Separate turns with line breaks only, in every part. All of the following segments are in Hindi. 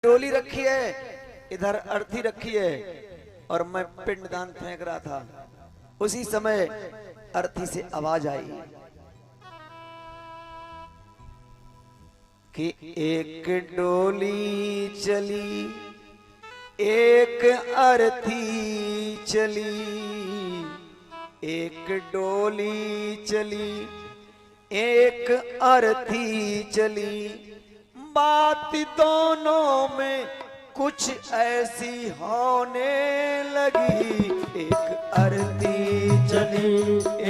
डोली रखी है, इधर अर्थी रखी है और मैं पिंडदान फेंक रहा था। उसी समय अर्थी से आवाज आई कि एक डोली चली, एक अर्थी चली, एक डोली चली, एक अर्थी चली, बात दोनों में कुछ ऐसी होने लगी। एक अर्थी चली,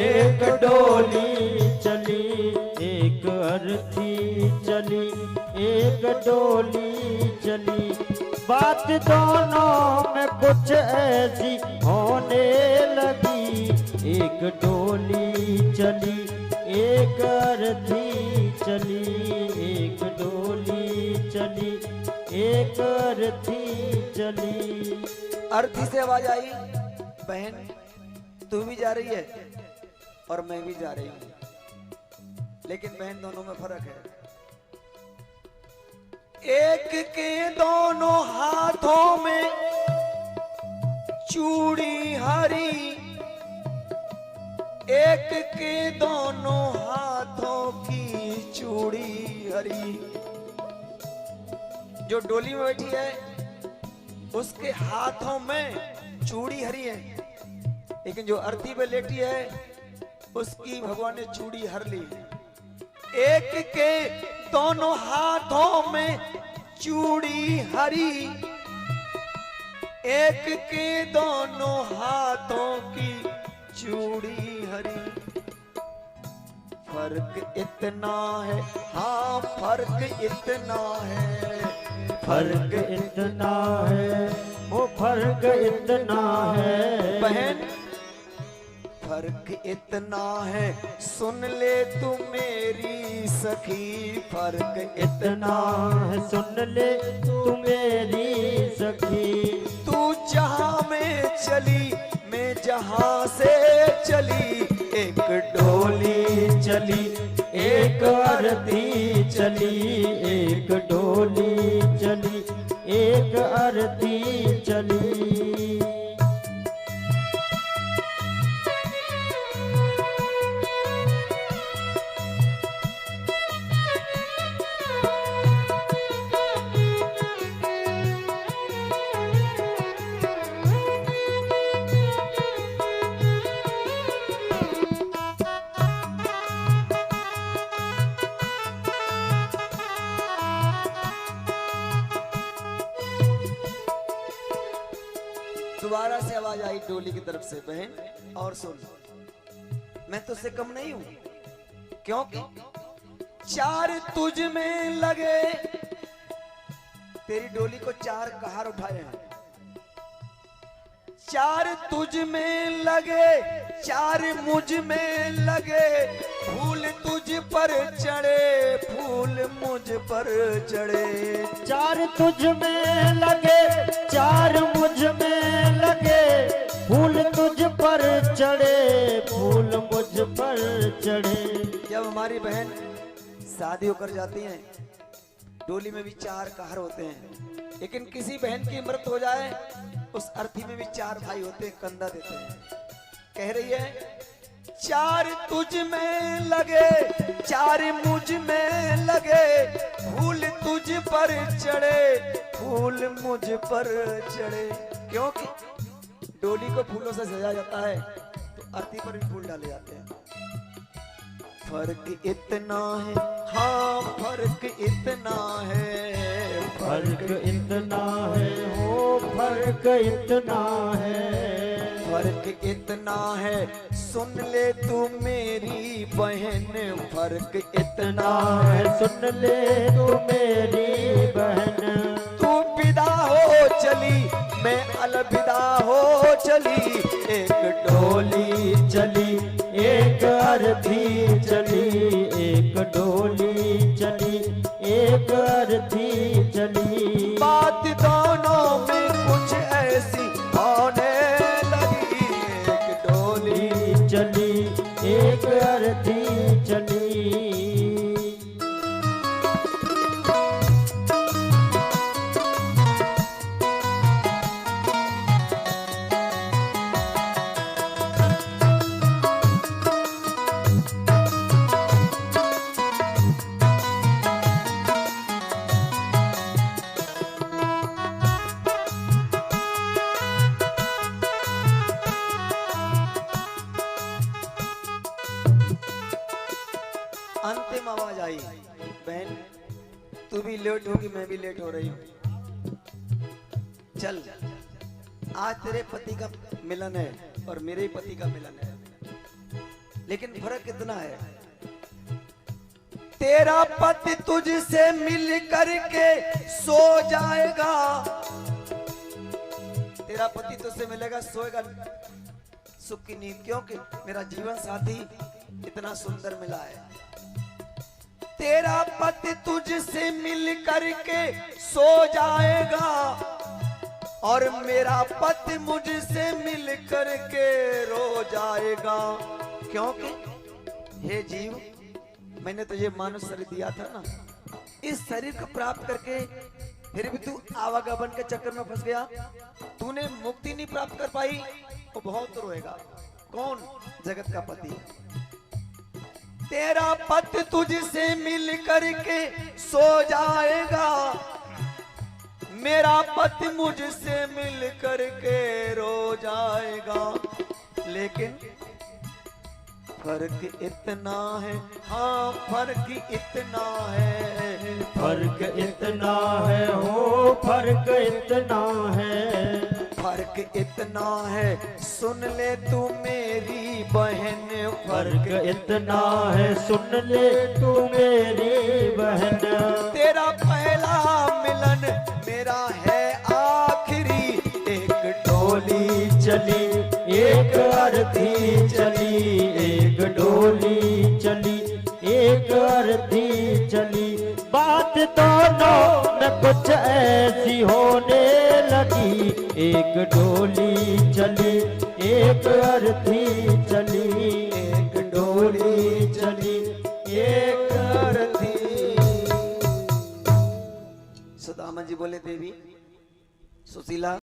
एक डोली चली, एक अर्थी चली, एक डोली चली, बात दोनों में कुछ ऐसी होने लगी। एक डोली चली, एक अर्थी चली, एक डोली चली, एक अर्थी चली।
अर्थी से आवाज आई, बहन तू भी जा रही है और मैं भी जा रही हूं, लेकिन बहन दोनों में फर्क है। एक के दोनों हाथों में चूड़ी हरी, एक के दोनों हाथों की चूड़ी हरी। जो डोली में बैठी है उसके हाथों में चूड़ी हरी है, लेकिन जो अर्थी पे लेटी है उसकी भगवान ने चूड़ी हर ली। एक के दोनों हाथों में चूड़ी हरी, एक के दोनों हाथों की चूड़ी हरी। फर्क इतना है, हाँ फर्क इतना है,
फर्क इतना है, वो फर्क इतना है।
बहन फर्क इतना है, सुन ले तू मेरी सखी। फर्क
इतना है, सुन ले तू मेरी सखी।
तू जहां में चली, मैं जहां से चली। एक डोली
चली, एक अर्थी चली, एक डोली चली, एक अर्थी चली।
दोबारा से आवाज आई डोली की तरफ से, बहन और सुन, मैं तुझसे कम नहीं हूं, क्योंकि चार तुझ में लगे। तेरी डोली को चार कहार उठाए हैं, चार तुझ में लगे, चार मुझ में लगे। फूल तुझ पर चढ़े, फूल मुझ पर चढ़े।
चार तुझ में लगे, चार मुझ में लगे, फूल तुझ पर चढ़े, फूल मुझ पर चढ़े।
जब हमारी बहन शादी होकर जाती हैं, डोली में भी चार कहर होते हैं, लेकिन किसी बहन की मृत्यु हो जाए उस अर्थी में भी चार भाई होते हैं, कंधा देते हैं। कह रही है चार तुझ में लगे, चार मुझ में लगे, फूल तुझ पर चढ़े, फूल मुझ पर चढ़े। क्योंकि डोली को फूलों से सजाया जाता है तो अर्थी पर भी फूल डाले जाते हैं। फर्क इतना है, हाँ फर्क इतना है,
फर्क इतना है, हो फर्क इतना है।
फर्क इतना है, सुन ले तू मेरी बहन। फर्क इतना है,
सुन ले तू मेरी बहन।
तू विदा हो चली, मैं अलविदा हो चली। एक
डोली चली, एक अर्थी चली, एक डोली चली, एक अर्थी चली,
बात दोनों में कुछ ऐसी होने लगी। एक डोली
चली, एक अर्थी चली।
भी लेट होगी, मैं भी लेट हो रही हूँ। चल, आज तेरे पति का मिलन है और मेरे ही पति का मिलन है, लेकिन फर्क कितना है। तेरा पति तुझसे मिल करके सो जाएगा, तेरा पति तुझसे मिलेगा, सोएगा सुख की नींद, क्योंकि मेरा जीवन साथी इतना सुंदर मिला है। तेरा पति तुझसे मिल करके सो जाएगा और मेरा पति मुझसे मिल करके रो जाएगा, क्योंकि हे जीव, मैंने तुझे मानव शरीर दिया था ना, इस शरीर को प्राप्त करके फिर भी तू आवागमन के चक्कर में फंस गया, तूने मुक्ति नहीं प्राप्त कर पाई, वो बहुत रोएगा। कौन? जगत का पति। तेरा पति तुझसे मिल करके सो जाएगा, मेरा पति मुझसे मिल करके रो जाएगा, लेकिन फर्क इतना है, हाँ फर्क इतना है,
फर्क इतना है, हो फर्क इतना है,
फर्क इतना है, सुन ले तू मेरी बहन,
फर्क इतना है, सुन ले तू मेरी बहन।
तेरा पहला मिलन मेरा है आखिरी, एक
डोली चली एक अर्थी चली, एक डोली चली एक अर्थी चली, बात दोनों में कुछ ऐसी होने लगी, एक डोली चली एक अर्थी चली, एक डोली चली एक अर्थी।
सुदामा जी बोले, देवी सुशीला,